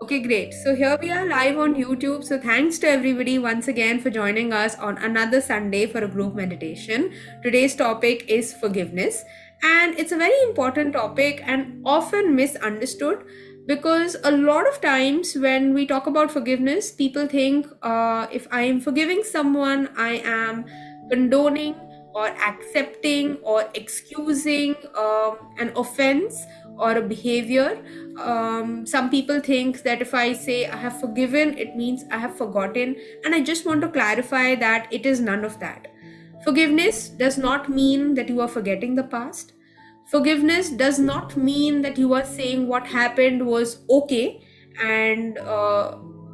Okay, great. So here we are live on YouTube. So thanks to everybody once again for joining us on another Sunday for a group meditation. Today's topic is forgiveness, and it's a very important topic and often misunderstood because a lot of times when we talk about forgiveness, people think if I am forgiving someone, I am condoning or accepting or excusing an offense or a behavior. Some people think that if I say I have forgiven, it means I have forgotten. And I just want to clarify that it is none of that. Forgiveness does not mean that you are forgetting the past. Forgiveness does not mean that you are saying what happened was okay and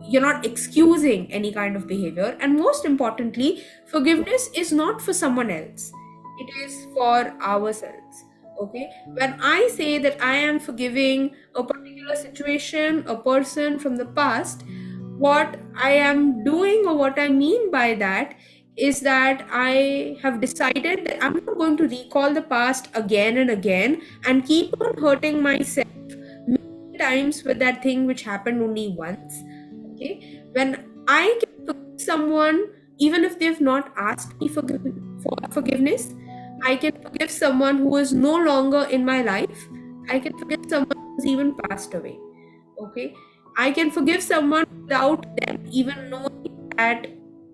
you're not excusing any kind of behavior. And most importantly, forgiveness is not for someone else, it is for ourselves. Okay, when I say that I am forgiving a particular situation, a person from the past, what I am doing or what I mean by that is that I have decided that I'm not going to recall the past again and again and keep on hurting myself many times with that thing which happened only once. Okay, when I can forgive someone, even if they've not asked me for forgiveness, I can forgive someone who is no longer in my life. I can forgive someone who's even passed away. Okay, I can forgive someone without them even knowing that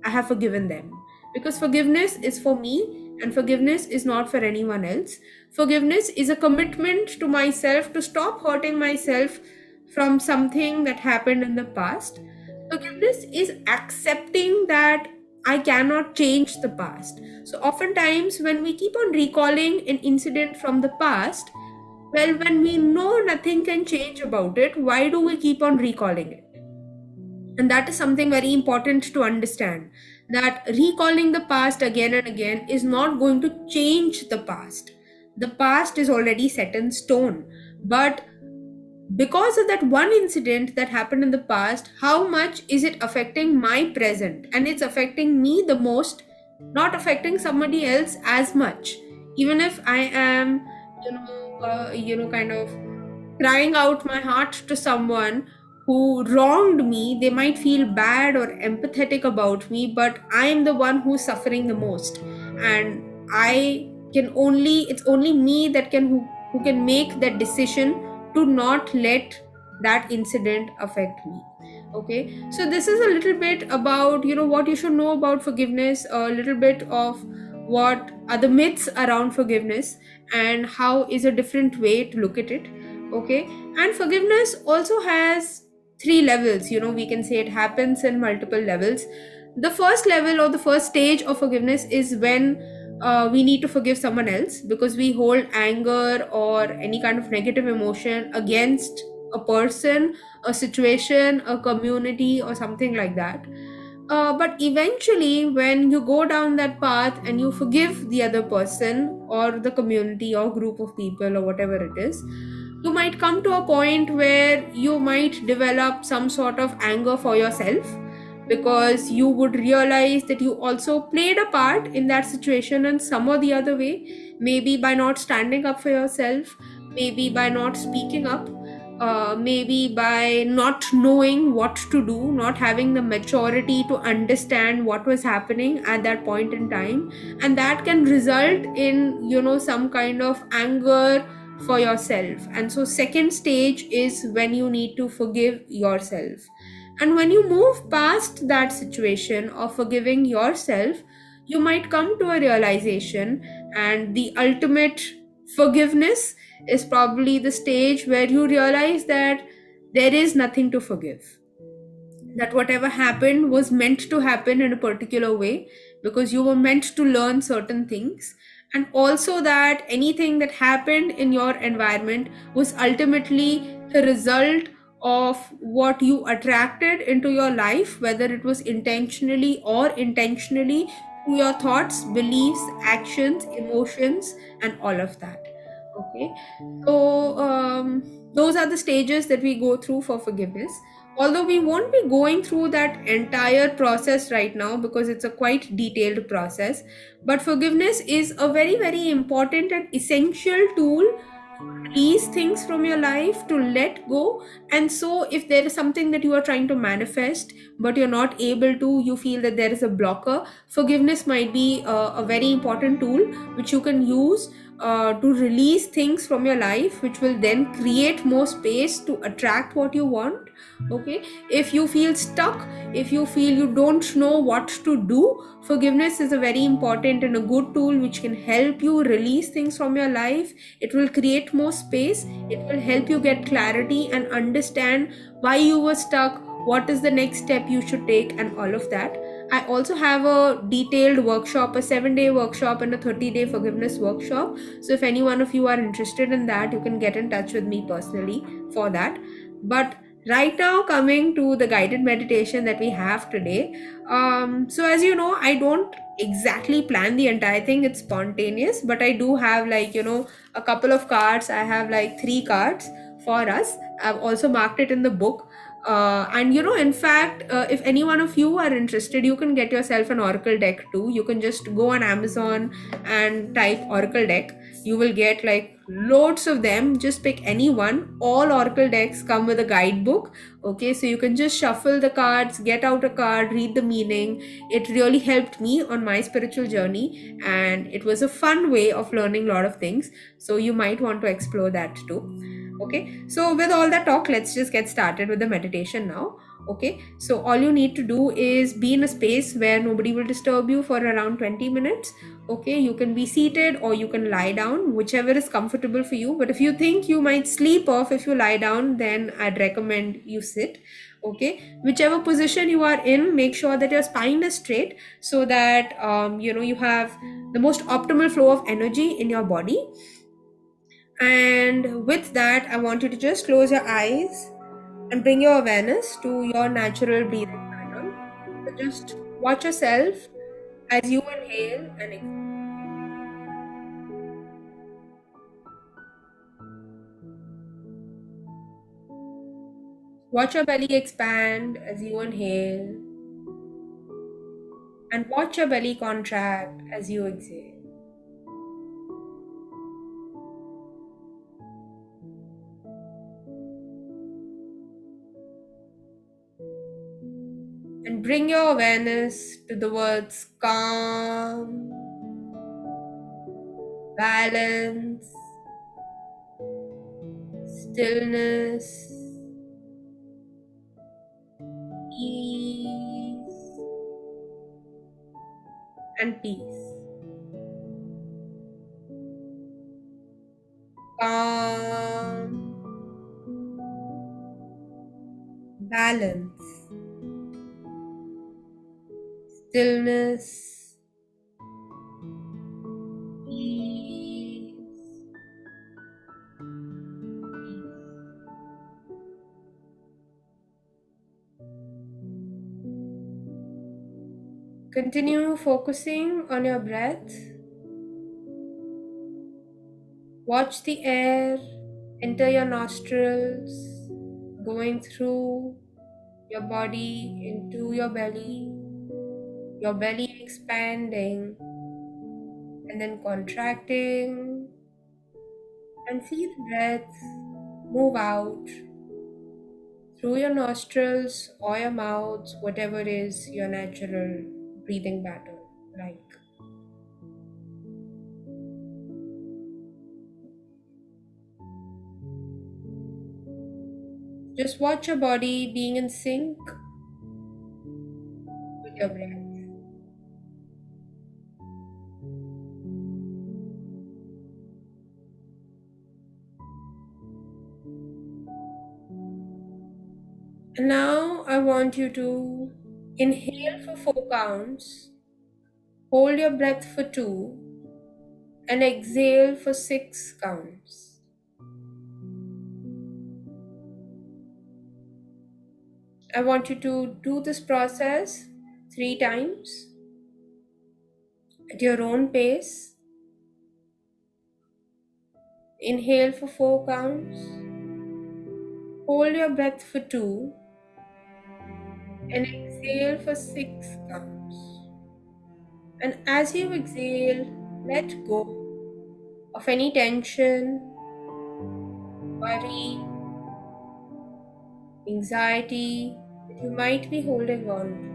I have forgiven them, because forgiveness is for me and forgiveness is not for anyone else. Forgiveness is a commitment to myself to stop hurting myself from something that happened in the past. Forgiveness is accepting that I cannot change the past. So oftentimes when we keep on recalling an incident from the past, well, when we know nothing can change about it, why do we keep on recalling it? And that is something very important to understand, that recalling the past again and again is not going to change the past. The past is already set in stone. But because of that one incident that happened in the past, how much is it affecting my present? And it's affecting me the most, not affecting somebody else as much. Even if I am, kind of crying out my heart to someone who wronged me, they might feel bad or empathetic about me, but I am the one who's suffering the most. And it's only me that who can make that decision to not let that incident affect me. Okay, so this is a little bit about what you should know about forgiveness, a little bit of what are the myths around forgiveness and how is a different way to look at it. Okay, and forgiveness also has three levels. We can say it happens in multiple levels. The first level or the first stage of forgiveness is when we need to forgive someone else because we hold anger or any kind of negative emotion against a person, a situation, a community, or something like that. But eventually, when you go down that path and you forgive the other person or the community or group of people or whatever it is, you might come to a point where you might develop some sort of anger for yourself, because you would realize that you also played a part in that situation in some or the other way, maybe by not standing up for yourself, maybe by not speaking up, maybe by not knowing what to do, not having the maturity to understand what was happening at that point in time. And that can result in some kind of anger for yourself. And so second stage is when you need to forgive yourself. And when you move past that situation of forgiving yourself, you might come to a realization, and the ultimate forgiveness is probably the stage where you realize that there is nothing to forgive, that whatever happened was meant to happen in a particular way because you were meant to learn certain things, and also that anything that happened in your environment was ultimately the result of what you attracted into your life, whether it was intentionally or intentionally, through your thoughts, beliefs, actions, emotions, and all of that. Okay, so those are the stages that we go through for forgiveness. Although we won't be going through that entire process right now because it's a quite detailed process, but forgiveness is a very, very important and essential tool release things from your life, to let go. And so, if there is something that you are trying to manifest but you're not able to, you feel that there is a blocker, forgiveness might be a very important tool which you can use to release things from your life, which will then create more space to attract what you want. Okay, if you feel stuck, if you feel you don't know what to do, forgiveness is a very important and a good tool which can help you release things from your life. It will create more space, it will help you get clarity and understand why you were stuck, what is the next step you should take, and all of that. I also have a detailed workshop, a 7-day workshop and a 30-day forgiveness workshop. So if any one of you are interested in that, you can get in touch with me personally for that. But right now, coming to the guided meditation that we have today. So as you know, I don't exactly plan the entire thing, it's spontaneous, but I do have, like, a couple of cards. I have like 3 cards for us. I've also marked it in the book. And in fact, if any one of you are interested, you can get yourself an oracle deck too. You can just go on Amazon and type oracle deck. You will get like loads of them. Just pick any one. All oracle decks come with a guidebook. Okay, so you can just shuffle the cards, get out a card, read the meaning. It really helped me on my spiritual journey, and it was a fun way of learning a lot of things. So you might want to explore that too. Okay, so with all that talk, let's just get started with the meditation now. Okay, so all you need to do is be in a space where nobody will disturb you for around 20 minutes. Okay, you can be seated or you can lie down, whichever is comfortable for you. But if you think you might sleep off if you lie down, then I'd recommend you sit. Okay, whichever position you are in, make sure that your spine is straight, so that you have the most optimal flow of energy in your body. And with that, I want you to just close your eyes and bring your awareness to your natural breathing pattern. So just watch yourself as you inhale and exhale. Watch your belly expand as you inhale, and watch your belly contract as you exhale. And bring your awareness to the words calm, balance, stillness, ease, and peace. Calm, balance, stillness, ease, peace. Continue focusing on your breath. Watch the air enter your nostrils, going through your body into your belly expanding and then contracting, and see the breath move out through your nostrils or your mouth, whatever is your natural breathing pattern like. Just watch your body being in sync with your breath. And now I want you to inhale for 4 counts, hold your breath for 2, and exhale for 6 counts. I want you to do this process 3 times at your own pace. Inhale for 4 counts, hold your breath for 2, and exhale for 6 counts. And as you exhale, let go of any tension, worry, anxiety that you might be holding on to.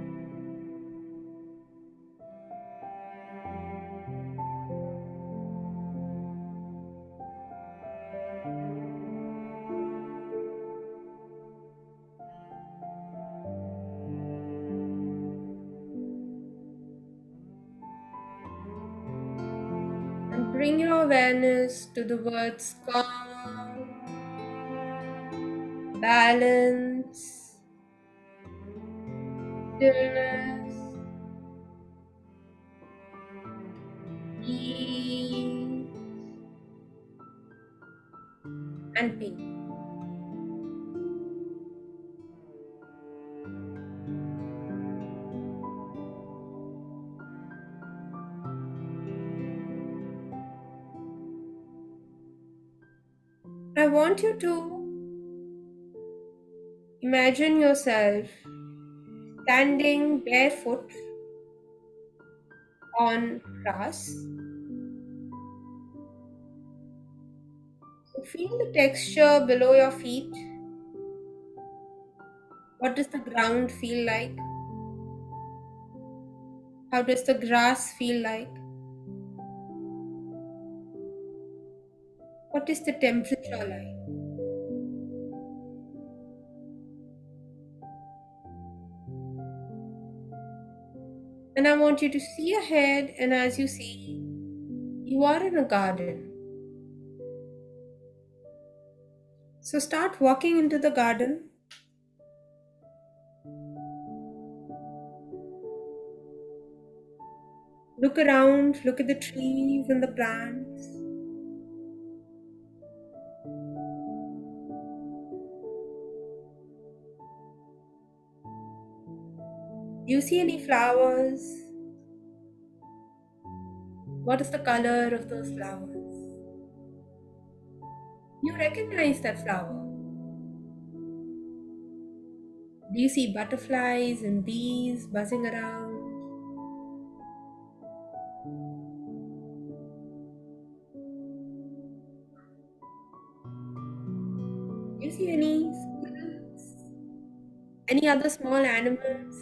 And bring your awareness to the words calm, balance, stillness, ease, and peace. I want you to imagine yourself standing barefoot on grass. So feel the texture below your feet. What does the ground feel like? How does the grass feel like? What is the temperature like? And I want you to see ahead, and as you see, you are in a garden. So start walking into the garden. Look around, look at the trees and the plants. Do you see any flowers? What is the color of those flowers? You recognize that flower. Do you see butterflies and bees buzzing around? Do you see any squirrels? Any other small animals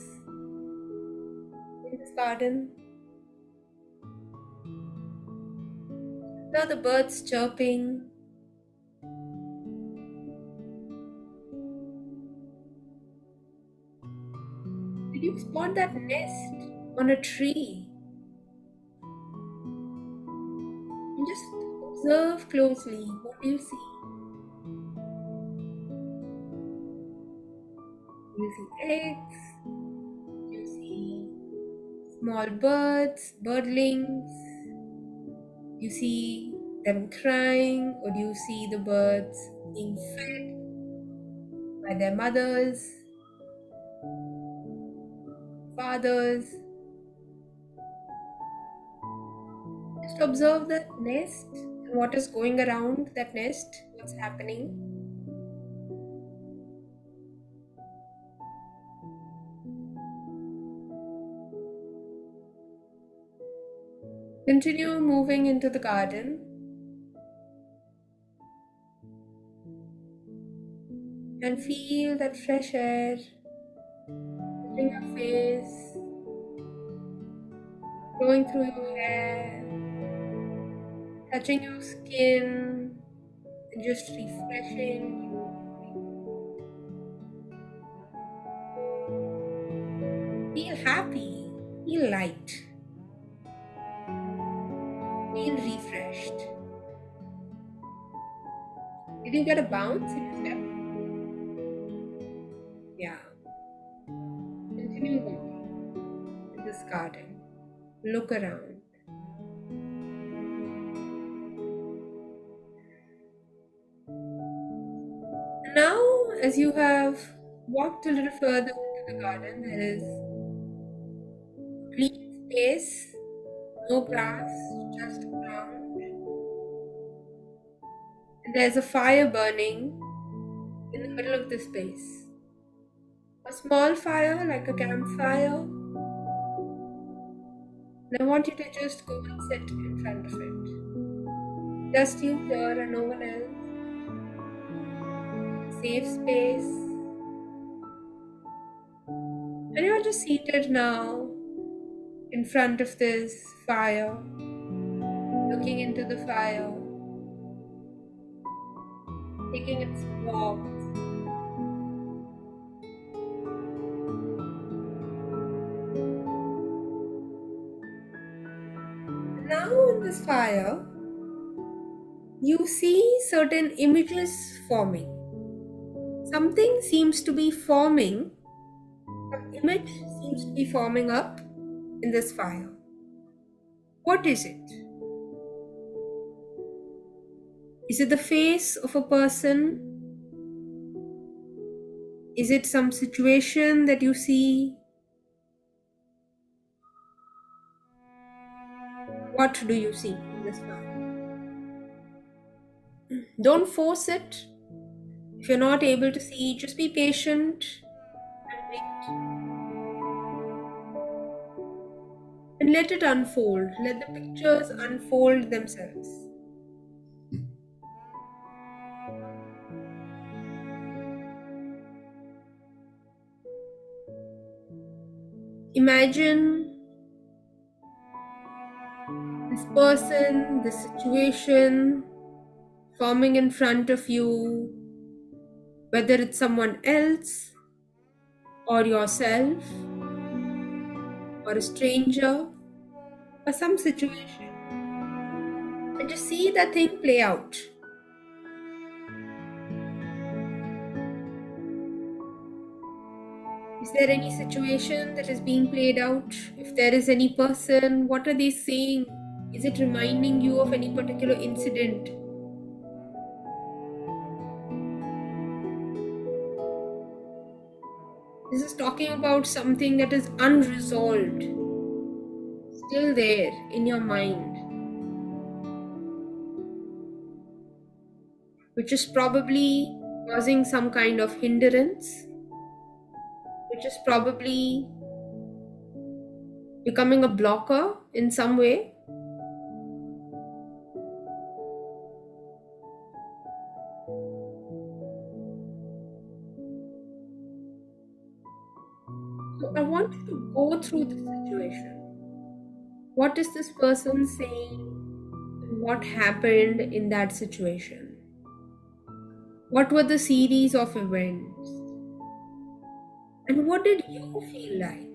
in this garden? Now the birds chirping. Did you spot that nest on a tree? And just observe closely. What do you see? Do you see eggs? Do you see small birds, birdlings? Do you see them crying, or do you see the birds being fed by their mothers, fathers? Just observe that nest and what is going around that nest, what's happening. Continue moving into the garden. And feel that fresh air touching your face, flowing through your hair, touching your skin, and just refreshing you. Feel happy, feel light, feel refreshed. Did you get a bounce in your step? Yeah. Continue walking in this garden. Look around. Now, as you have walked a little further into the garden, there is clean space, no grass, just ground. And there's a fire burning in the middle of the space. A small fire, like a campfire. And I want you to just go and sit in front of it. Just you here and no one else. safe space. And you're just seated now in front of this fire, looking into the fire, taking its warmth. Now, in this fire, you see certain images forming. Something seems to be forming, an image seems to be forming up in this fire. What is it? Is it the face of a person? Is it some situation that you see? What do you see in this fire? Don't force it. If you're not able to see, just be patient and wait. And let it unfold. Let the pictures unfold themselves. Imagine this person, this situation forming in front of you, whether it's someone else or yourself or a stranger or some situation. And just see that thing play out. Is there any situation that is being played out? If there is any person, what are they saying? Is it reminding you of any particular incident? This is talking about something that is unresolved, still there in your mind, which is probably causing some kind of hindrance, which is probably becoming a blocker in some way. So I want you to go through the situation. What is this person saying? What happened in that situation? What were the series of events? And what did you feel like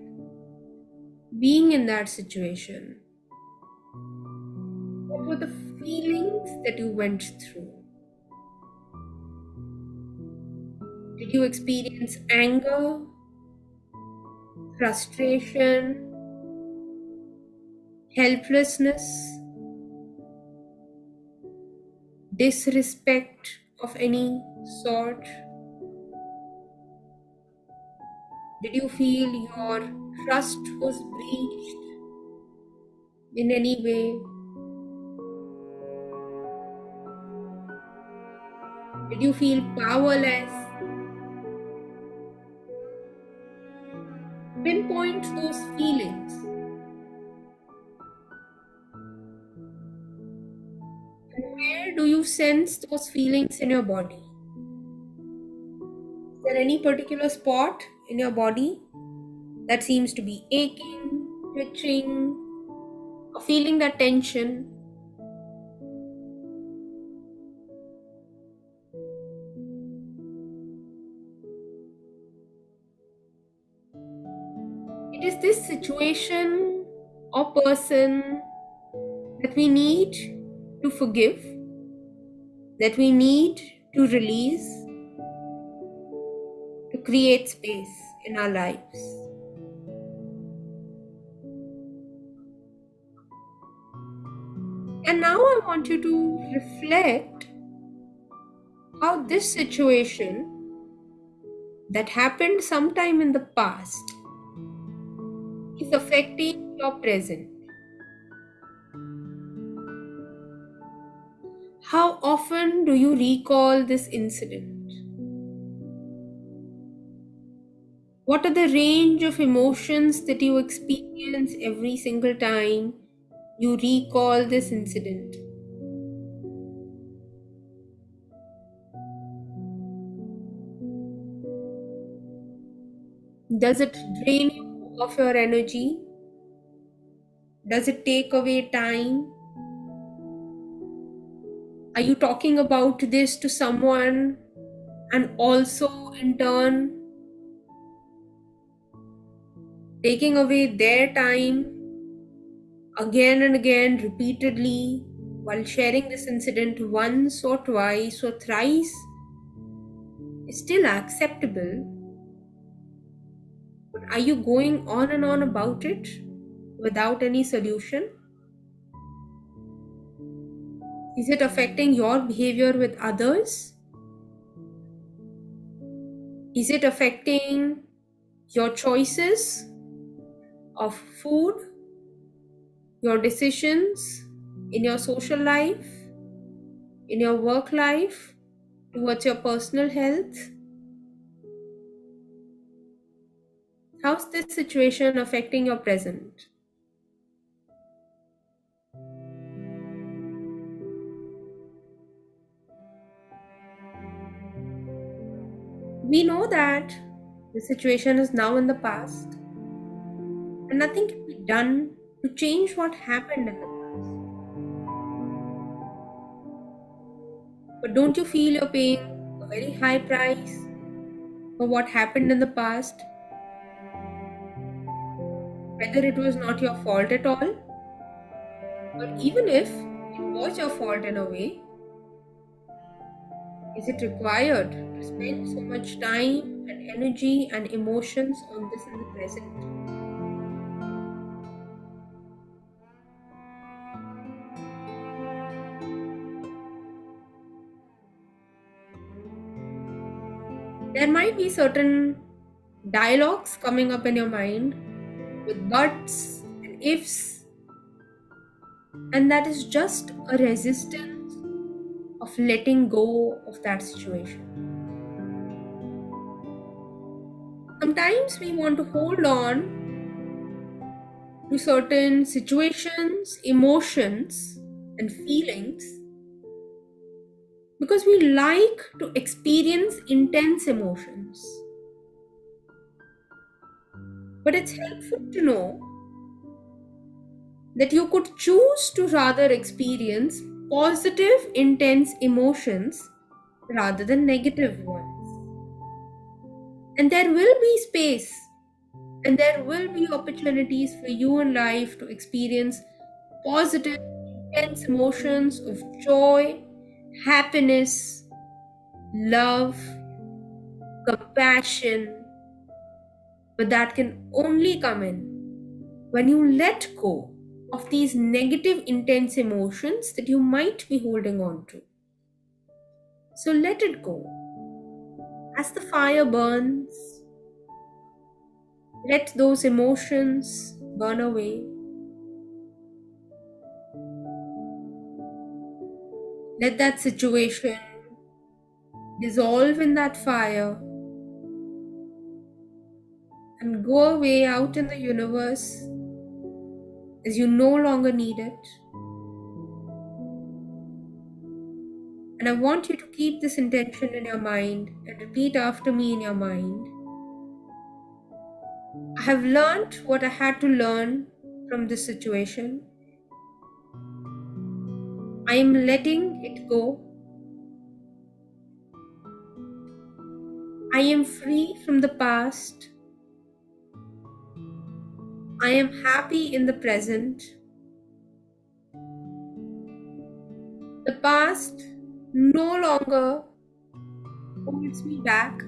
being in that situation? What were the feelings that you went through? Did you experience anger, frustration, helplessness, disrespect of any sort? Did you feel your trust was breached in any way? Did you feel powerless? Pinpoint those feelings. And where do you sense those feelings in your body? Is there any particular spot in your body that seems to be aching, twitching, or feeling that tension? It is this situation or person that we need to forgive, that we need to release, to create space in our lives. And now I want you to reflect how this situation that happened sometime in the past is affecting your present. How often do you recall this incident? What are the range of emotions that you experience every single time you recall this incident? Does it drain you of your energy? Does it take away time? Are you talking about this to someone and also in turn taking away their time again and again repeatedly while sharing this incident once or twice or thrice is still acceptable? But are you going on and on about it without any solution? Is it affecting your behavior with others? Is it affecting your choices of food, your decisions in your social life, in your work life, towards your personal health? How's this situation affecting your present? We know that the situation is now in the past and nothing can be done to change what happened in the past. But don't you feel you're paying a very high price for what happened in the past? Whether it was not your fault at all, or even if it was your fault in a way, is it required to spend so much time and energy and emotions on this in the present? There might be certain dialogues coming up in your mind with buts and ifs, and that is just a resistance of letting go of that situation. Sometimes we want to hold on to certain situations, emotions, and feelings because we like to experience intense emotions. But it's helpful to know that you could choose to rather experience positive, intense emotions rather than negative ones. And there will be space and there will be opportunities for you in life to experience positive, intense emotions of joy, happiness, love, compassion, but that can only come in when you let go of these negative, intense emotions that you might be holding on to. So let it go. As the fire burns, let those emotions burn away. Let that situation dissolve in that fire and go away out in the universe as you no longer need it. And I want you to keep this intention in your mind and repeat after me in your mind. I have learned what I had to learn from this situation. I am letting it go. I am free from the past. I am happy in the present. The past no longer holds me back.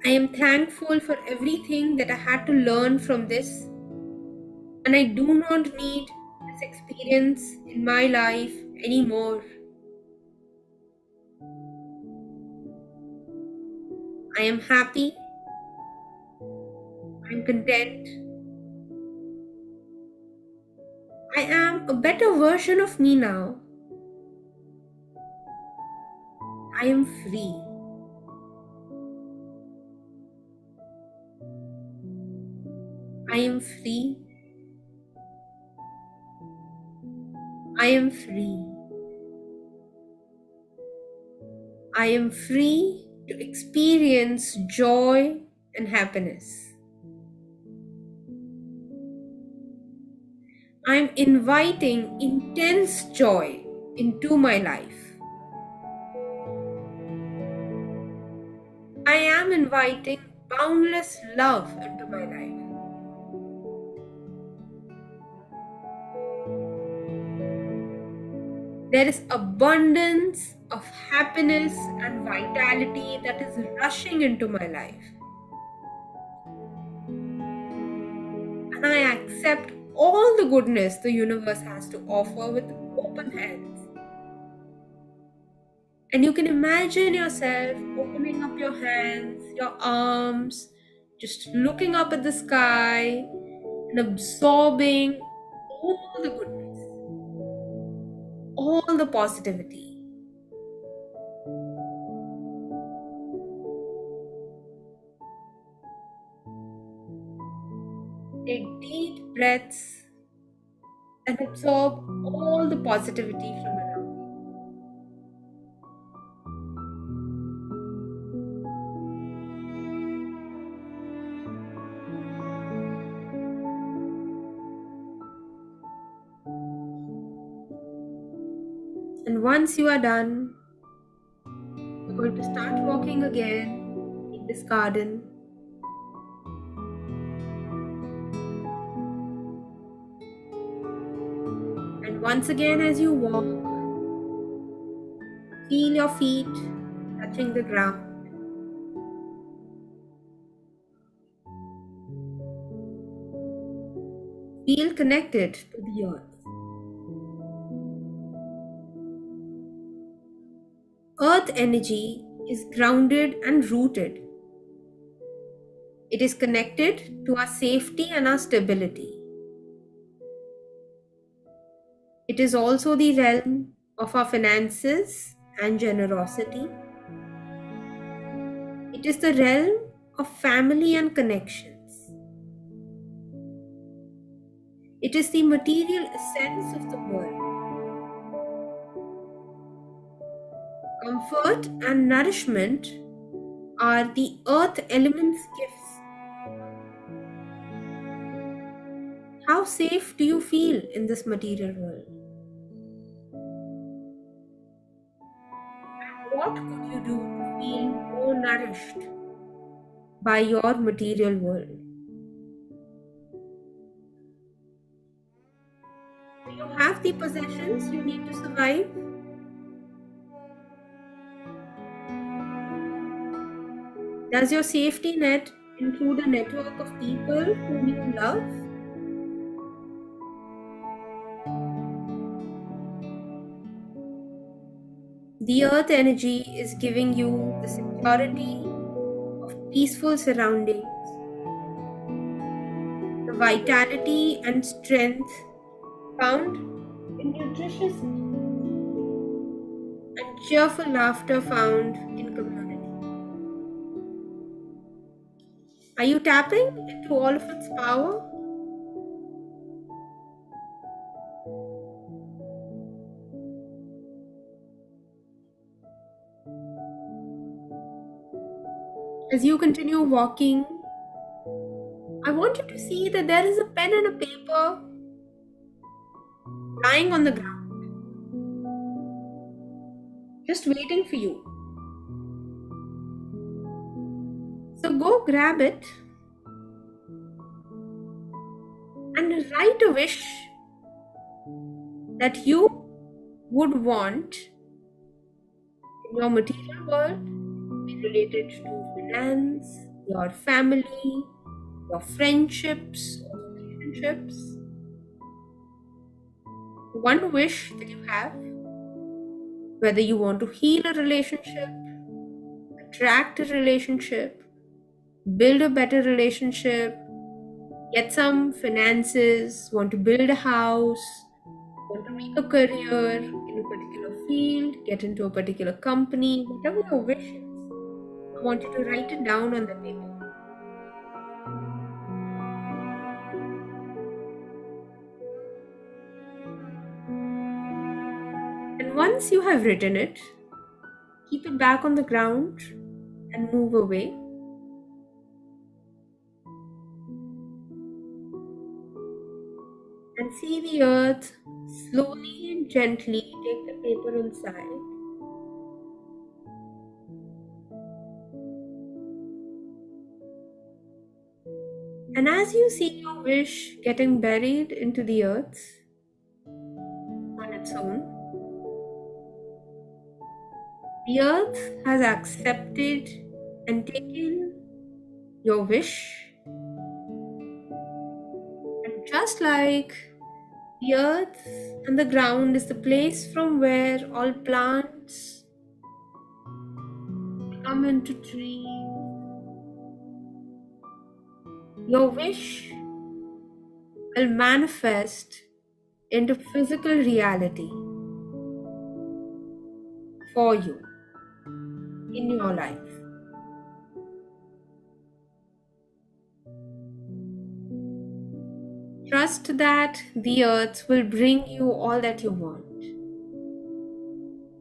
I am thankful for everything that I had to learn from this, and I do not need this experience in my life anymore. I am happy. I am content. I am a better version of me now. I am free. I am free. I am free. I am free to experience joy and happiness. I am inviting intense joy into my life. I am inviting boundless love into my life. There is abundance of happiness and vitality that is rushing into my life. And I accept all the goodness the universe has to offer with open hands. And you can imagine yourself opening up your hands, your arms, just looking up at the sky and absorbing all the goodness, all the positivity. Take deep breaths and absorb all the positivity from around you. And once you are done, you're going to start walking again in this garden. And once again, as you walk, feel your feet touching the ground. Feel connected to the earth. Earth energy is grounded and rooted. It is connected to our safety and our stability. It is also the realm of our finances and generosity. It is the realm of family and connections. It is the material essence of the world. Comfort and nourishment are the earth element's gifts. How safe do you feel in this material world? What could you do to feel more nourished by your material world? Do you have the possessions you need to survive? Does your safety net include a network of people whom you love? The earth energy is giving you the security of peaceful surroundings, the vitality and strength found in nutritious and cheerful laughter found in community. Are you tapping into all of its power? As you continue walking, I want you to see that there is a pen and a paper lying on the ground, just waiting for you. So go grab it and write a wish that you would want in your material world be related to finance, your family, your friendships, or relationships. One wish that you have, whether you want to heal a relationship, attract a relationship, build a better relationship, get some finances, want to build a house, want to make a career in a particular field, get into a particular company, whatever your wish is, I want you to write it down on the paper. And once you have written it, keep it back on the ground and move away. And see the earth slowly and gently take the paper inside. And as you see your wish getting buried into the earth on its own, the earth has accepted and taken your wish. And just like the earth and the ground is the place from where all plants come into trees, your wish will manifest into physical reality for you in your life. Trust that the earth will bring you all that you want.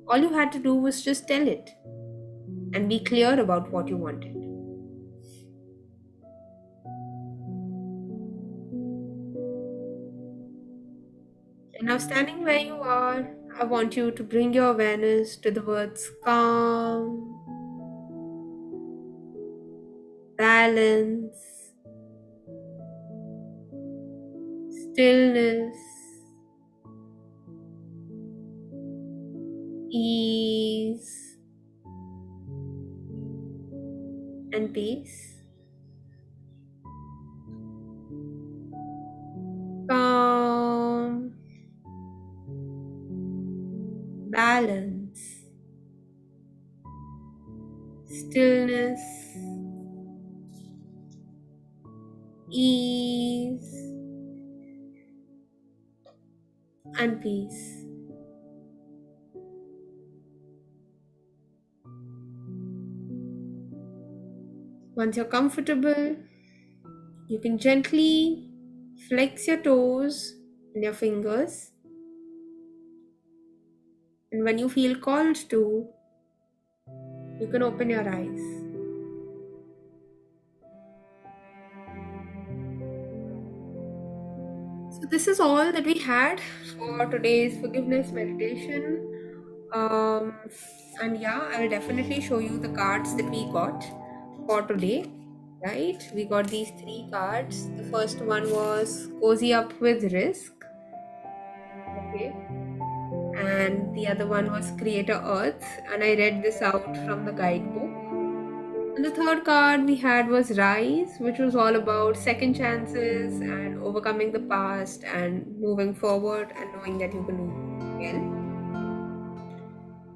All you had to do was just tell it and be clear about what you wanted. And now, standing where you are, I want you to bring your awareness to the words calm, balance, stillness, ease, and peace. Calm, balance, stillness, ease, and peace. Once you're comfortable, you can gently flex your toes and your fingers. And when you feel called to, you can open your eyes. So, this is all that we had for today's forgiveness meditation. Um, and yeah, I'll definitely show you the cards that we got for today. Right? We got these 3 cards. The first one was Cozy Up with Risk. Okay. And the other one was Creator Earth. And I read this out from the guidebook. And the third card we had was Rise, which was all about second chances and overcoming the past and moving forward and knowing that you can do it again.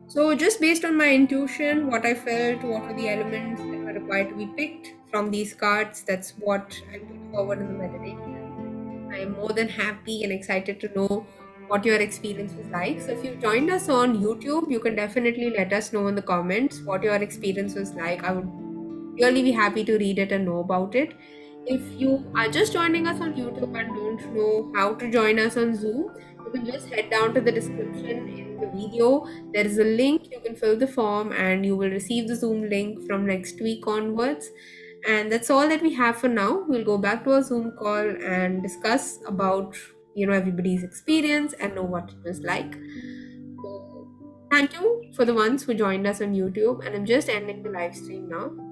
So, just based on my intuition, what I felt, what were the elements that were required to be picked from these cards, that's what I put forward in the meditation. I am more than happy and excited to know what your experience was like. So, if you joined us on YouTube, you can definitely let us know in the comments what your experience was like. I would really be happy to read it and know about it. If you are just joining us on YouTube and don't know how to join us on Zoom, you can just head down to the description in the video. There is a link, you can fill the form, and you will receive the Zoom link from next week onwards. And that's all that we have for now. We'll go back to our Zoom call and discuss about everybody's experience and know what it was like. So, thank you for the ones who joined us on YouTube, and I'm just ending the live stream now.